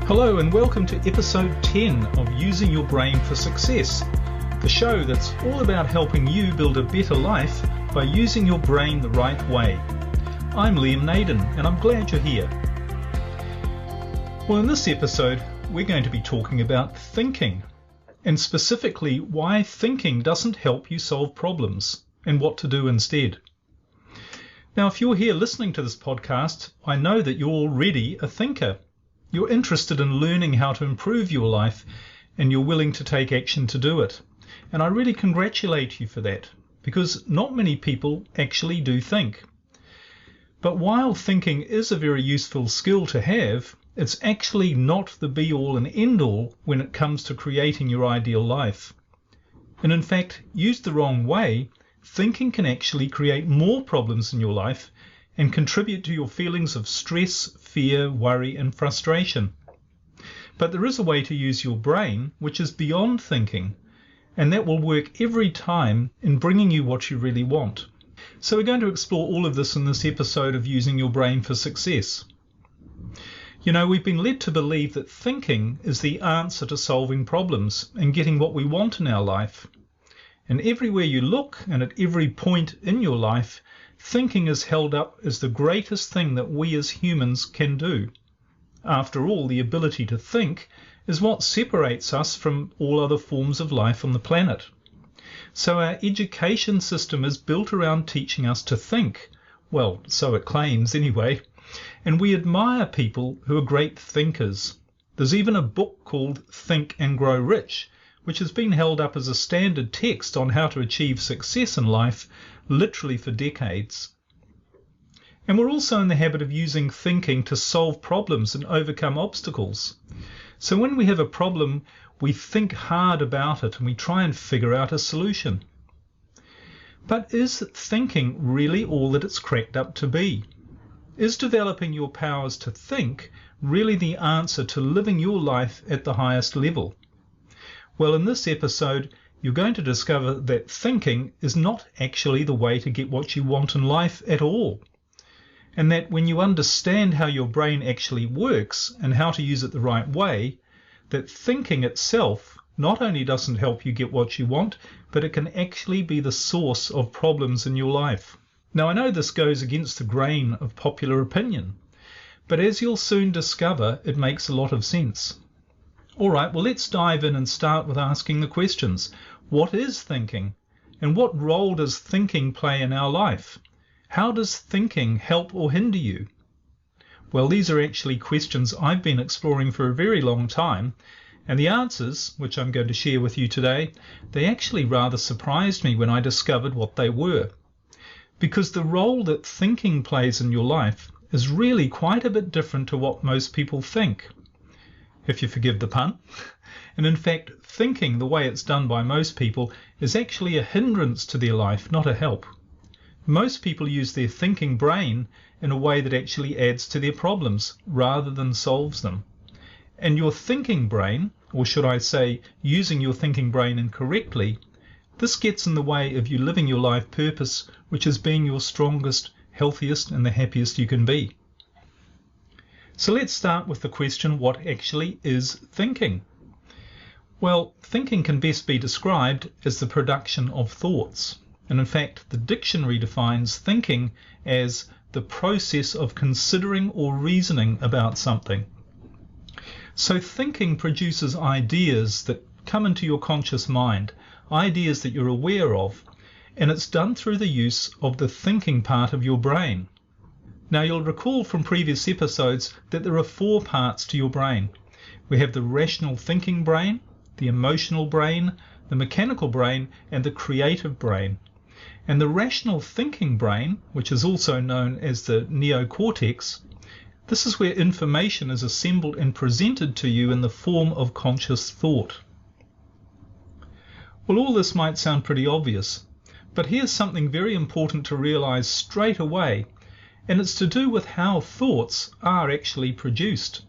Hello and welcome to episode 10 of Using Your Brain for Success, the show that's all about helping you build a better life by using your brain the right way. I'm Liam Naden and I'm glad you're here. Well, in this episode we're going to be talking about thinking, and specifically why thinking doesn't help you solve problems and what to do instead. Now, if you're here listening to this podcast, I know that you're already a thinker. You're interested in learning how to improve your life and you're willing to take action to do it. And I really congratulate you for that, because not many people actually do think. But while thinking is a very useful skill to have, it's actually not the be-all and end-all when it comes to creating your ideal life. And in fact, used the wrong way, thinking can actually create more problems in your life and contribute to your feelings of stress, fear, worry, and frustration. But there is a way to use your brain which is beyond thinking, and that will work every time in bringing you what you really want. So we're going to explore all of this in this episode of Using Your Brain for Success. You know, we've been led to believe that thinking is the answer to solving problems and getting what we want in our life. And everywhere you look and at every point in your life, thinking is held up as the greatest thing that we as humans can do. After all, the ability to think is what separates us from all other forms of life on the planet. So our education system is built around teaching us to think. Well, so it claims anyway. And we admire people who are great thinkers. There's even a book called Think and Grow Rich, which has been held up as a standard text on how to achieve success in life literally for decades. And we're also in the habit of using thinking to solve problems and overcome obstacles. So when we have a problem, we think hard about it and we try and figure out a solution. But is thinking really all that it's cracked up to be? Is developing your powers to think really the answer to living your life at the highest level? Well, in this episode, you're going to discover that thinking is not actually the way to get what you want in life at all. And that when you understand how your brain actually works and how to use it the right way, that thinking itself not only doesn't help you get what you want, but it can actually be the source of problems in your life. Now, I know this goes against the grain of popular opinion, but as you'll soon discover, it makes a lot of sense. All right, well, let's dive in and start with asking the questions. What is thinking? And what role does thinking play in our life? How does thinking help or hinder you? Well, these are actually questions I've been exploring for a very long time, and the answers, which I'm going to share with you today, they actually rather surprised me when I discovered what they were. Because the role that thinking plays in your life is really quite a bit different to what most people think, if you forgive the pun. And in fact, thinking the way it's done by most people is actually a hindrance to their life, not a help. Most people use their thinking brain in a way that actually adds to their problems rather than solves them. And your thinking brain, or should I say using your thinking brain incorrectly, this gets in the way of you living your life purpose, which is being your strongest, healthiest and the happiest you can be. So let's start with the question, what actually is thinking? Well, thinking can best be described as the production of thoughts. And in fact, the dictionary defines thinking as the process of considering or reasoning about something. So thinking produces ideas that come into your conscious mind, ideas that you're aware of, and it's done through the use of the thinking part of your brain. Now, you'll recall from previous episodes that there are 4 parts to your brain. We have the rational thinking brain, the emotional brain, the mechanical brain, and the creative brain. And the rational thinking brain, which is also known as the neocortex, this is where information is assembled and presented to you in the form of conscious thought. Well, all this might sound pretty obvious, but here's something very important to realize straight away, and it's to do with how thoughts are actually produced.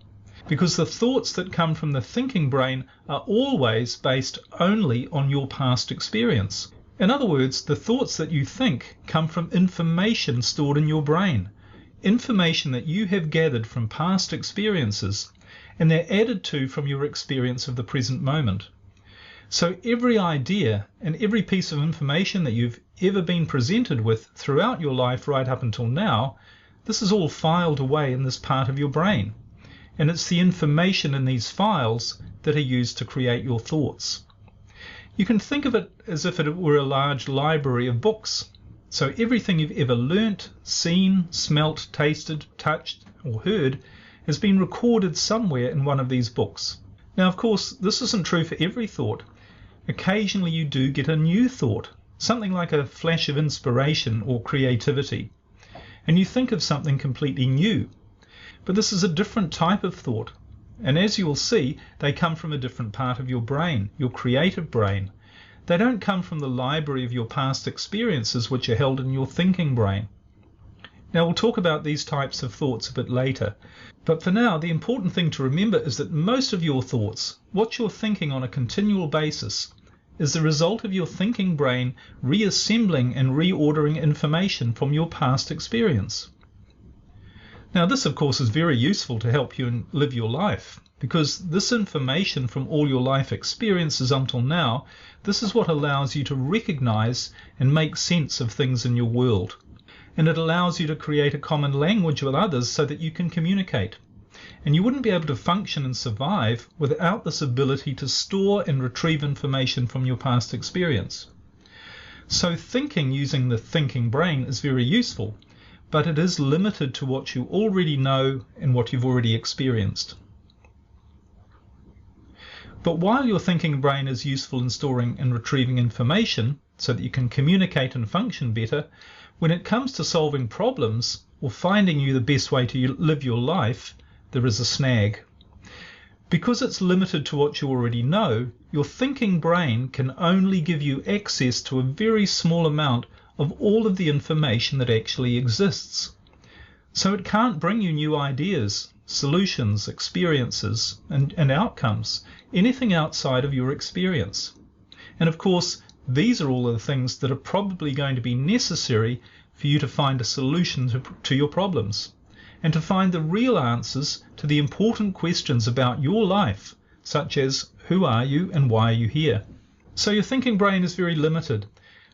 Because the thoughts that come from the thinking brain are always based only on your past experience. In other words, the thoughts that you think come from information stored in your brain, information that you have gathered from past experiences, and they're added to from your experience of the present moment. So every idea and every piece of information that you've ever been presented with throughout your life right up until now, this is all filed away in this part of your brain. And it's the information in these files that are used to create your thoughts. You can think of it as if it were a large library of books. So everything you've ever learnt, seen, smelt, tasted, touched, or heard has been recorded somewhere in one of these books. Now, of course, this isn't true for every thought. Occasionally you do get a new thought, something like a flash of inspiration or creativity, and you think of something completely new. But this is a different type of thought, and as you will see, they come from a different part of your brain, your creative brain. They don't come from the library of your past experiences, which are held in your thinking brain. Now, we'll talk about these types of thoughts a bit later, but for now, the important thing to remember is that most of your thoughts, what you're thinking on a continual basis, is the result of your thinking brain reassembling and reordering information from your past experience. Now, this, of course, is very useful to help you live your life, because this information from all your life experiences until now, this is what allows you to recognize and make sense of things in your world. And it allows you to create a common language with others so that you can communicate. And you wouldn't be able to function and survive without this ability to store and retrieve information from your past experience. So thinking using the thinking brain is very useful, but it is limited to what you already know and what you've already experienced. But while your thinking brain is useful in storing and retrieving information so that you can communicate and function better, when it comes to solving problems or finding you the best way to live your life, there is a snag. Because it's limited to what you already know, your thinking brain can only give you access to a very small amount of all of the information that actually exists. So it can't bring you new ideas, solutions, experiences, and outcomes, anything outside of your experience. And of course, these are all of the things that are probably going to be necessary for you to find a solution to your problems, and to find the real answers to the important questions about your life, such as who are you and why are you here? So your thinking brain is very limited,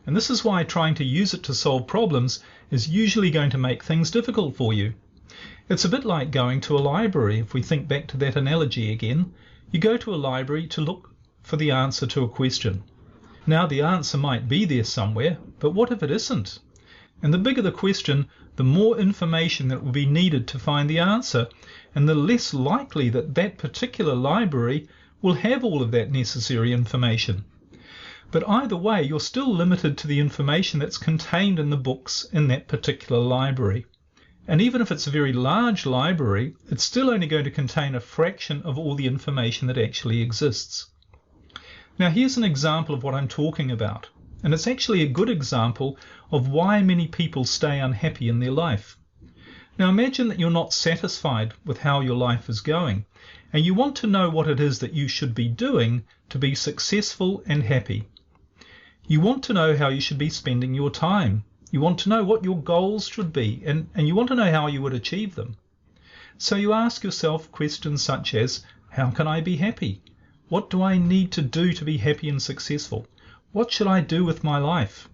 and this is why trying to use it to solve problems is usually going to make things difficult for you. It's a bit like going to a library. If we think back to that analogy again, you go to a library to look for the answer to a question. Now, the answer might be there somewhere, but what if it isn't? And the bigger the question, the more information that will be needed to find the answer, and the less likely that that particular library will have all of that necessary information. But either way, you're still limited to the information that's contained in the books in that particular library. And even if it's a very large library, it's still only going to contain a fraction of all the information that actually exists. Now, here's an example of what I'm talking about, and it's actually a good example of why many people stay unhappy in their life. Now, imagine that you're not satisfied with how your life is going, and you want to know what it is that you should be doing to be successful and happy. You want to know how you should be spending your time. You want to know what your goals should be, and you want to know how you would achieve them. So you ask yourself questions such as, how can I be happy? What do I need to do to be happy and successful? What should I do with my life?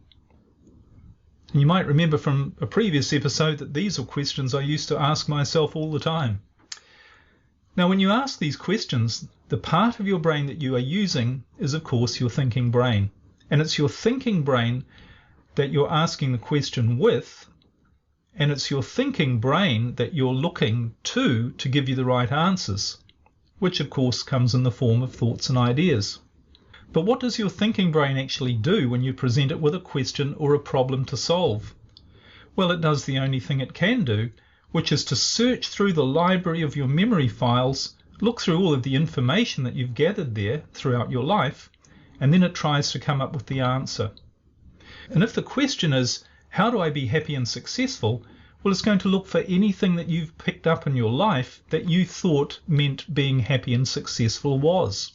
And you might remember from a previous episode that these are questions I used to ask myself all the time. Now, when you ask these questions, the part of your brain that you are using is, of course, your thinking brain. And it's your thinking brain that you're asking the question with, and it's your thinking brain that you're looking to give you the right answers, which of course comes in the form of thoughts and ideas. But what does your thinking brain actually do when you present it with a question or a problem to solve? Well, it does the only thing it can do, which is to search through the library of your memory files, look through all of the information that you've gathered there throughout your life, and then it tries to come up with the answer. And if the question is, how do I be happy and successful? Well, it's going to look for anything that you've picked up in your life that you thought meant being happy and successful was.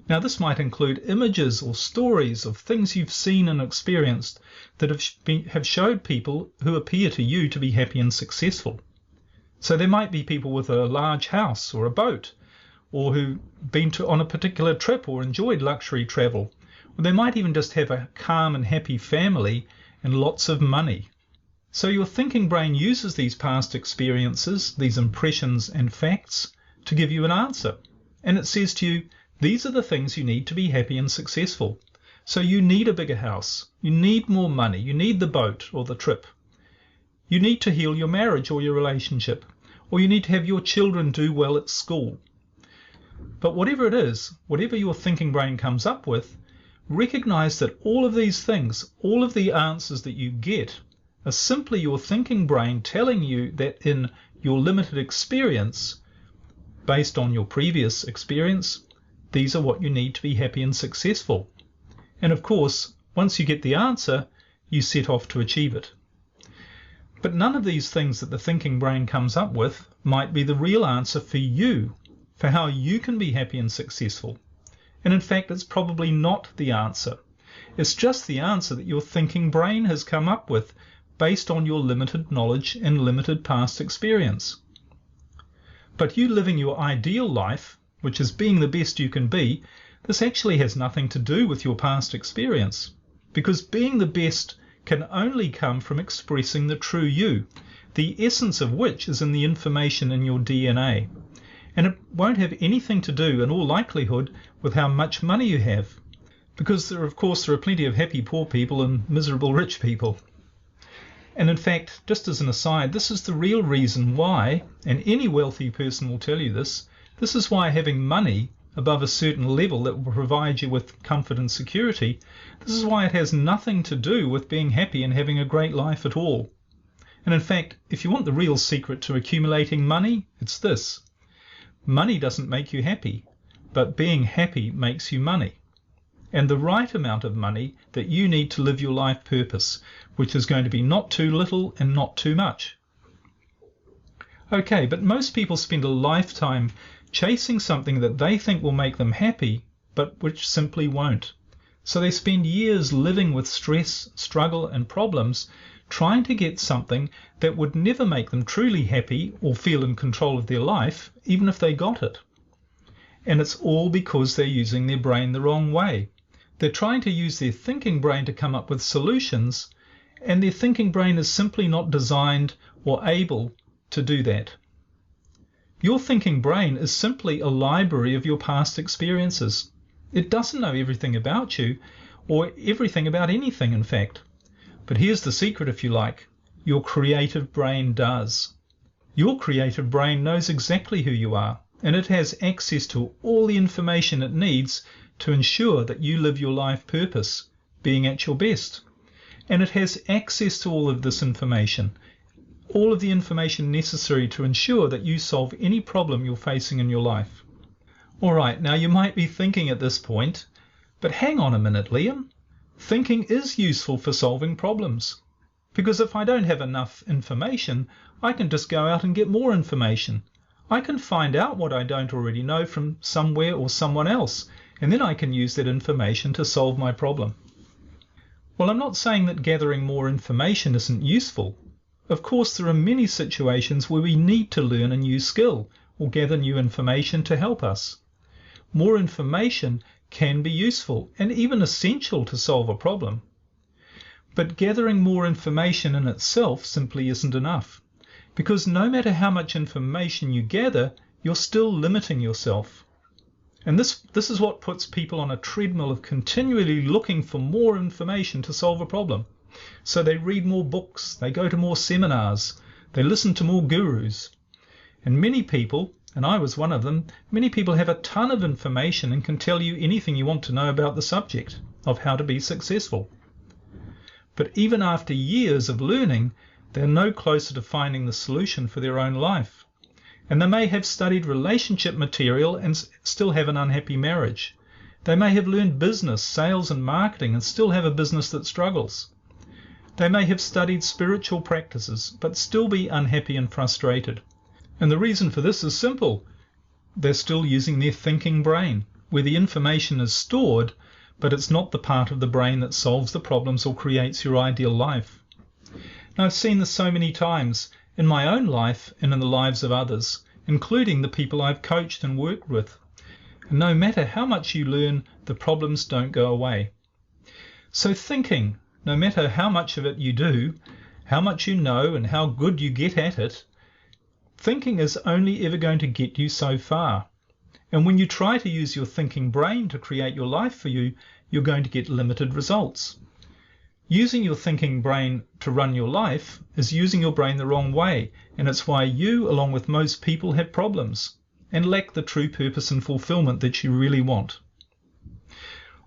Now, this might include images or stories of things you've seen and experienced that have showed people who appear to you to be happy and successful. So there might be people with a large house or a boat, or who've been on a particular trip or enjoyed luxury travel. Or they might even just have a calm and happy family and lots of money. So your thinking brain uses these past experiences, these impressions and facts to give you an answer. And it says to you, these are the things you need to be happy and successful. So you need a bigger house, you need more money, you need the boat or the trip. You need to heal your marriage or your relationship, or you need to have your children do well at school. But whatever it is, whatever your thinking brain comes up with, recognize that all of these things, all of the answers that you get, are simply your thinking brain telling you that in your limited experience, based on your previous experience, these are what you need to be happy and successful. And of course, once you get the answer, you set off to achieve it. But none of these things that the thinking brain comes up with might be the real answer for you, for how you can be happy and successful. And in fact, it's probably not the answer. It's just the answer that your thinking brain has come up with based on your limited knowledge and limited past experience. But you living your ideal life, which is being the best you can be, this actually has nothing to do with your past experience, because being the best can only come from expressing the true you, the essence of which is in the information in your DNA. And it won't have anything to do, in all likelihood, with how much money you have, because there are plenty of happy poor people and miserable rich people. And in fact, just as an aside, this is the real reason why, and any wealthy person will tell you this is why having money above a certain level that will provide you with comfort and security, this is why it has nothing to do with being happy and having a great life at all. And in fact, if you want the real secret to accumulating money, it's this. Money doesn't make you happy, but being happy makes you money. And the right amount of money that you need to live your life purpose, which is going to be not too little and not too much. Okay, but most people spend a lifetime chasing something that they think will make them happy, but which simply won't. So they spend years living with stress, struggle and problems, trying to get something that would never make them truly happy or feel in control of their life, even if they got it. And it's all because they're using their brain the wrong way. They're trying to use their thinking brain to come up with solutions, and their thinking brain is simply not designed or able to do that. Your thinking brain is simply a library of your past experiences. It doesn't know everything about you, or everything about anything, in fact. But here's the secret, if you like. Your creative brain does. Your creative brain knows exactly who you are, and it has access to all the information it needs to ensure that you live your life purpose, being at your best. And it has access to all of this information, all of the information necessary to ensure that you solve any problem you're facing in your life. All right, now you might be thinking at this point, but hang on a minute, Liam. Thinking is useful for solving problems, because if I don't have enough information, I can just go out and get more information. I can find out what I don't already know from somewhere or someone else, and then I can use that information to solve my problem. Well, I'm not saying that gathering more information isn't useful. Of course, there are many situations where we need to learn a new skill or gather new information to help us. More information can be useful and even essential to solve a problem. But gathering more information in itself simply isn't enough, because no matter how much information you gather, you're still limiting yourself. And this is what puts people on a treadmill of continually looking for more information to solve a problem. So they read more books, they go to more seminars, they listen to more gurus. And many people, and I was one of them, many people have a ton of information and can tell you anything you want to know about the subject of how to be successful. But even after years of learning, they're no closer to finding the solution for their own life. And they may have studied relationship material and still have an unhappy marriage. They may have learned business, sales and marketing and still have a business that struggles. They may have studied spiritual practices but still be unhappy and frustrated. And the reason for this is simple. They're still using their thinking brain, where the information is stored, but it's not the part of the brain that solves the problems or creates your ideal life. Now, I've seen this so many times in my own life and in the lives of others, including the people I've coached and worked with. And no matter how much you learn, the problems don't go away. So thinking, no matter how much of it you do, how much you know and how good you get at it, thinking is only ever going to get you so far. And when you try to use your thinking brain to create your life for you, you're going to get limited results. Using your thinking brain to run your life is using your brain the wrong way, and it's why you, along with most people, have problems and lack the true purpose and fulfillment that you really want.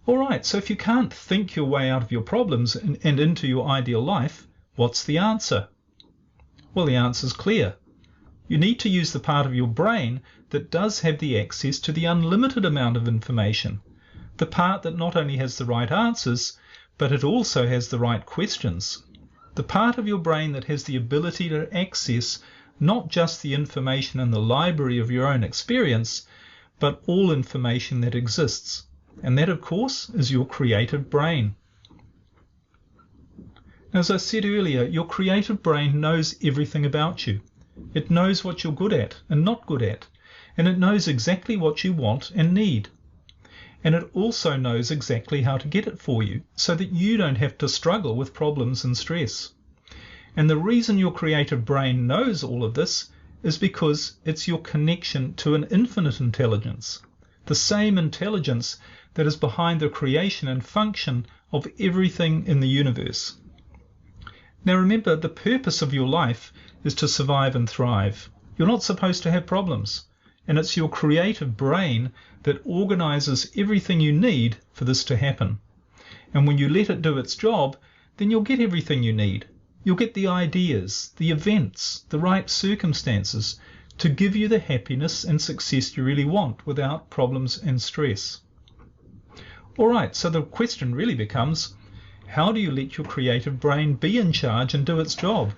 Alright, so if you can't think your way out of your problems and into your ideal life, what's the answer? Well, the answer's clear. You need to use the part of your brain that does have the access to the unlimited amount of information, the part that not only has the right answers, but it also has the right questions. The part of your brain that has the ability to access not just the information in the library of your own experience, but all information that exists. And that, of course, is your creative brain. As I said earlier, your creative brain knows everything about you. It knows what you're good at and not good at, and it knows exactly what you want and need. And it also knows exactly how to get it for you, so that you don't have to struggle with problems and stress. And the reason your creative brain knows all of this is because it's your connection to an infinite intelligence, the same intelligence that is behind the creation and function of everything in the universe. Now remember, the purpose of your life is to survive and thrive. You're not supposed to have problems. And it's your creative brain that organizes everything you need for this to happen. And when you let it do its job, then you'll get everything you need. You'll get the ideas, the events, the right circumstances to give you the happiness and success you really want without problems and stress. All right, so the question really becomes, how do you let your creative brain be in charge and do its job?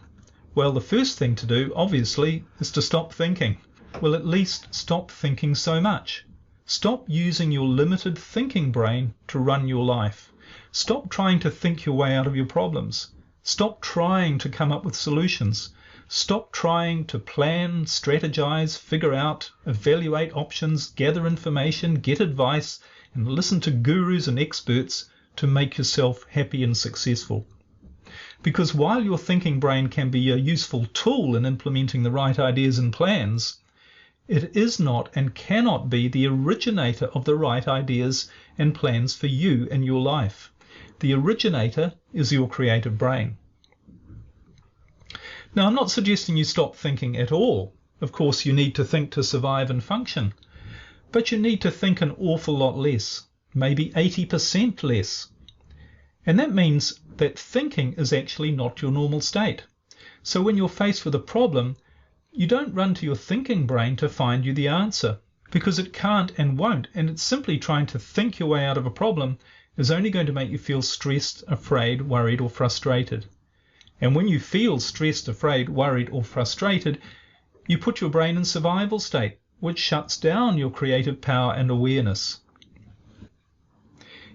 Well, the first thing to do, obviously, is to stop thinking. Well, at least stop thinking so much. Stop using your limited thinking brain to run your life. Stop trying to think your way out of your problems. Stop trying to come up with solutions. Stop trying to plan, strategize, figure out, evaluate options, gather information, get advice, and listen to gurus and experts to make yourself happy and successful. Because while your thinking brain can be a useful tool in implementing the right ideas and plans, it is not and cannot be the originator of the right ideas and plans for you and your life. The originator is your creative brain. Now, I'm not suggesting you stop thinking at all. Of course, you need to think to survive and function. But you need to think an awful lot less, maybe 80% less. And that means that thinking is actually not your normal state. So when you're faced with a problem, you don't run to your thinking brain to find you the answer, because it can't and won't, and it's simply trying to think your way out of a problem is only going to make you feel stressed, afraid, worried, or frustrated. And when you feel stressed, afraid, worried, or frustrated, you put your brain in survival state, which shuts down your creative power and awareness.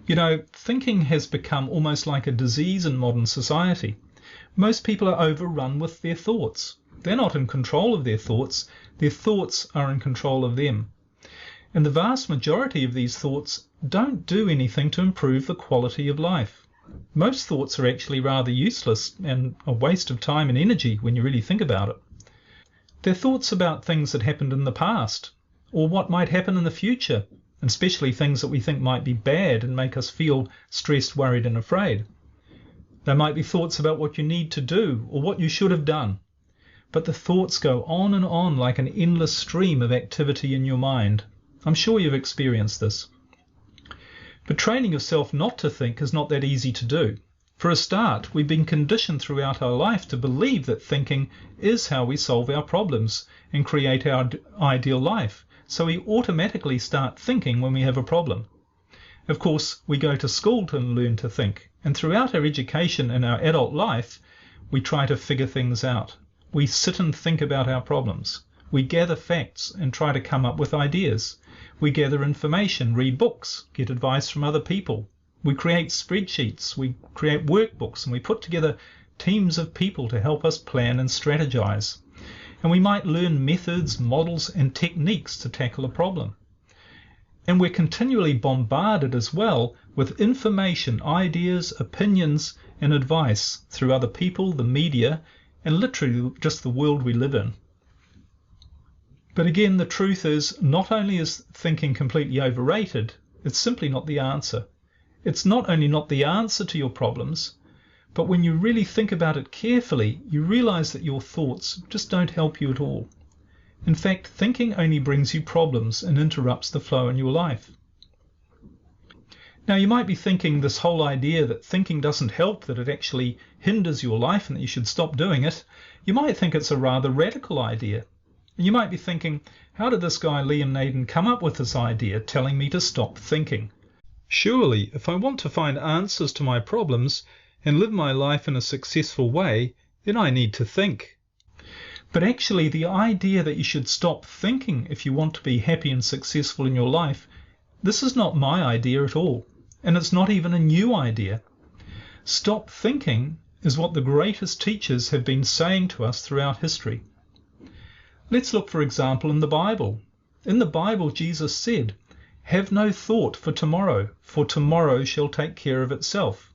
You know, thinking has become almost like a disease in modern society. Most people are overrun with their thoughts. They're not in control of their thoughts are in control of them. And the vast majority of these thoughts don't do anything to improve the quality of life. Most thoughts are actually rather useless and a waste of time and energy when you really think about it. They're thoughts about things that happened in the past, or what might happen in the future, and especially things that we think might be bad and make us feel stressed, worried, and afraid. They might be thoughts about what you need to do or what you should have done. But the thoughts go on and on like an endless stream of activity in your mind. I'm sure you've experienced this. But training yourself not to think is not that easy to do. For a start, we've been conditioned throughout our life to believe that thinking is how we solve our problems and create our ideal life. So we automatically start thinking when we have a problem. Of course, we go to school to learn to think, and throughout our education and our adult life, we try to figure things out. We sit and think about our problems. We gather facts and try to come up with ideas. We gather information, read books, get advice from other people. We create spreadsheets, we create workbooks, and we put together teams of people to help us plan and strategize. and we might learn methods, models, and techniques to tackle a problem. And we're continually bombarded as well with information, ideas, opinions, and advice through other people, the media, and literally just the world we live in. But again, the truth is, not only is thinking completely overrated, it's simply not the answer. It's not only not the answer to your problems, but when you really think about it carefully, you realize that your thoughts just don't help you at all. In fact, thinking only brings you problems and interrupts the flow in your life. Now, you might be thinking this whole idea that thinking doesn't help, that it actually hinders your life and that you should stop doing it. You might think it's a rather radical idea. And you might be thinking, how did this guy Liam Naden come up with this idea telling me to stop thinking? Surely, if I want to find answers to my problems and live my life in a successful way, then I need to think. But actually, the idea that you should stop thinking if you want to be happy and successful in your life, this is not my idea at all. And it's not even a new idea. Stop thinking is what the greatest teachers have been saying to us throughout history. Let's look, for example, in the Bible. In the Bible, Jesus said, "Have no thought for tomorrow shall take care of itself."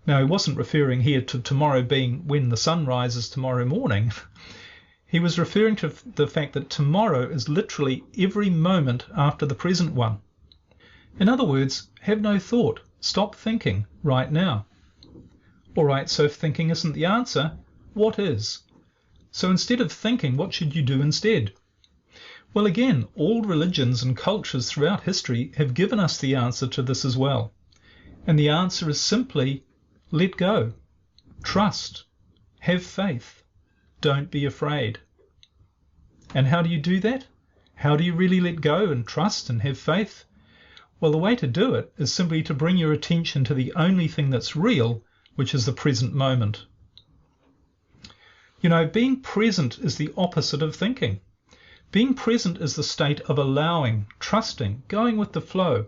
Now, he wasn't referring here to tomorrow being when the sun rises tomorrow morning. He was referring to the fact that tomorrow is literally every moment after the present one. In other words, have no thought. Stop thinking right now. All right, so if thinking isn't the answer, what is? So instead of thinking, what should you do instead? Well, again, all religions and cultures throughout history have given us the answer to this as well. And the answer is simply, let go, trust, have faith, don't be afraid. And how do you do that? How do you really let go and trust and have faith? Well, the way to do it is simply to bring your attention to the only thing that's real, which is the present moment. You know, being present is the opposite of thinking. Being present is the state of allowing, trusting, going with the flow.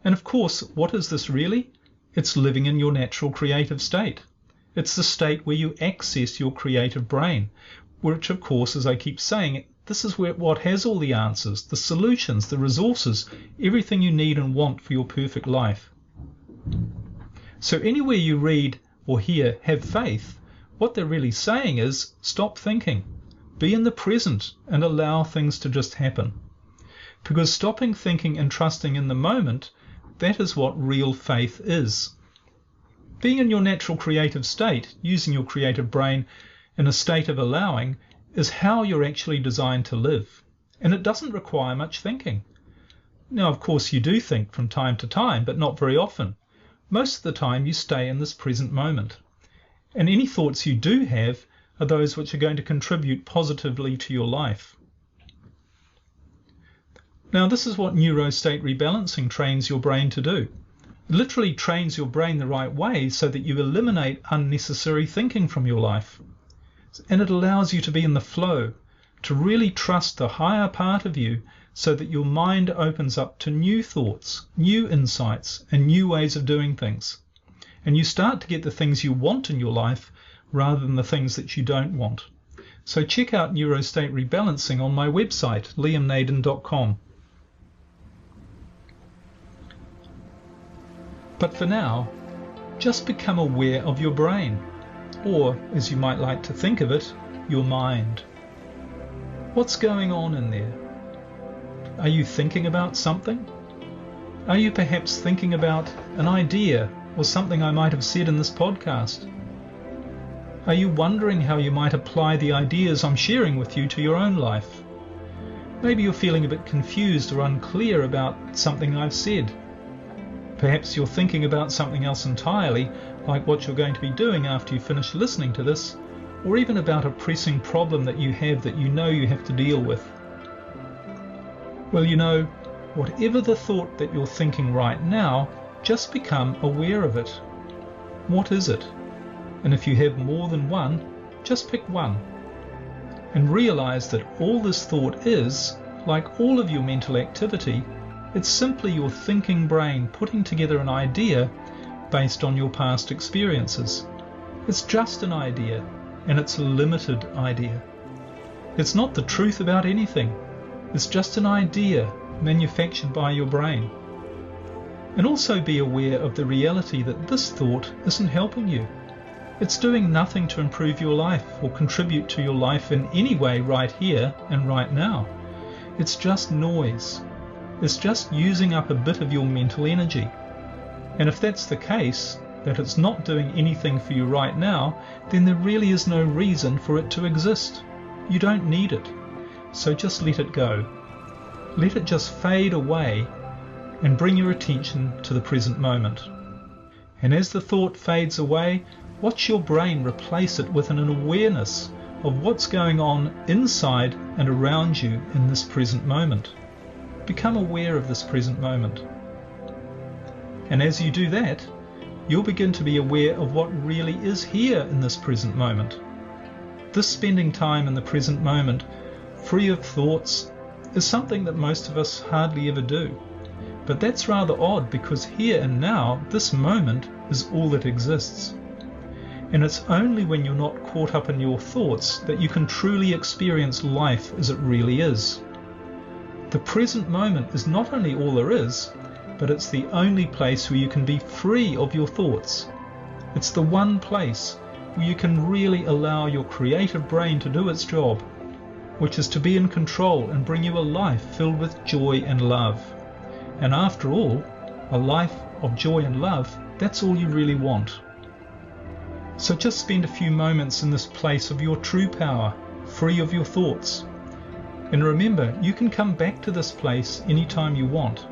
And of course, what is this really? It's living in your natural creative state. It's the state where you access your creative brain, which of course, as I keep saying, this is what has all the answers, the solutions, the resources, everything you need and want for your perfect life. So anywhere you read or hear, have faith, what they're really saying is, stop thinking, be in the present and allow things to just happen. Because stopping thinking and trusting in the moment, that is what real faith is. Being in your natural creative state, using your creative brain in a state of allowing, is how you're actually designed to live. And it doesn't require much thinking. Now, of course, you do think from time to time, but not very often. Most of the time you stay in this present moment. And any thoughts you do have are those which are going to contribute positively to your life. Now, this is what neurostate rebalancing trains your brain to do. It literally trains your brain the right way so that you eliminate unnecessary thinking from your life. And it allows you to be in the flow, to really trust the higher part of you so that your mind opens up to new thoughts, new insights, and new ways of doing things. And you start to get the things you want in your life rather than the things that you don't want. So check out neurostate rebalancing on my website, liamnaden.com. But for now, just become aware of your brain, or, as you might like to think of it, your mind. What's going on in there? Are you thinking about something? Are you perhaps thinking about an idea or something I might have said in this podcast? Are you wondering how you might apply the ideas I'm sharing with you to your own life? Maybe you're feeling a bit confused or unclear about something I've said. Perhaps you're thinking about something else entirely, like what you're going to be doing after you finish listening to this, or even about a pressing problem that you have that you know you have to deal with. Well, you know, whatever the thought that you're thinking right now, just become aware of it. What is it? And if you have more than one, just pick one. And realize that all this thought is, like all of your mental activity, it's simply your thinking brain putting together an idea based on your past experiences. It's just an idea, and it's a limited idea. It's not the truth about anything. It's just an idea manufactured by your brain. And also be aware of the reality that this thought isn't helping you. It's doing nothing to improve your life or contribute to your life in any way right here and right now. It's just noise. It's just using up a bit of your mental energy. And if that's the case, that it's not doing anything for you right now, then there really is no reason for it to exist. You don't need it. So just let it go. Let it just fade away and bring your attention to the present moment. And as the thought fades away, watch your brain replace it with an awareness of what's going on inside and around you in this present moment. Become aware of this present moment. And as you do that, you'll begin to be aware of what really is here in this present moment. This spending time in the present moment, free of thoughts, is something that most of us hardly ever do. But that's rather odd, because here and now, this moment is all that exists. And it's only when you're not caught up in your thoughts that you can truly experience life as it really is. The present moment is not only all there is, but it's the only place where you can be free of your thoughts. It's the one place where you can really allow your creative brain to do its job, which is to be in control and bring you a life filled with joy and love. And after all, a life of joy and love, that's all you really want. So just spend a few moments in this place of your true power, free of your thoughts. And remember, you can come back to this place anytime you want.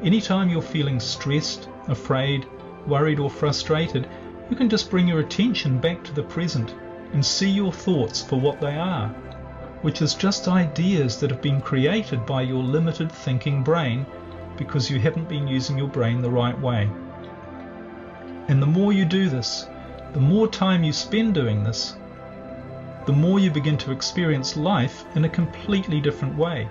Anytime you're feeling stressed, afraid, worried or frustrated, you can just bring your attention back to the present and see your thoughts for what they are, which is just ideas that have been created by your limited thinking brain because you haven't been using your brain the right way. And the more you do this, the more time you spend doing this, the more you begin to experience life in a completely different way.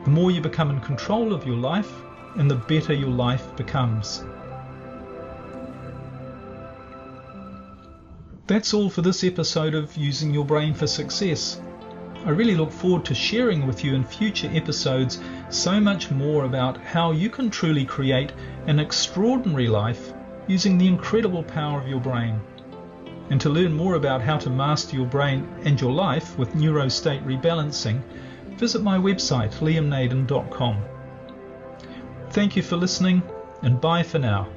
The more you become in control of your life, and the better your life becomes. That's all for this episode of Using Your Brain for Success. I really look forward to sharing with you in future episodes so much more about how you can truly create an extraordinary life using the incredible power of your brain. And to learn more about how to master your brain and your life with neurostate rebalancing, visit my website liamnaden.com. Thank you for listening, and bye for now.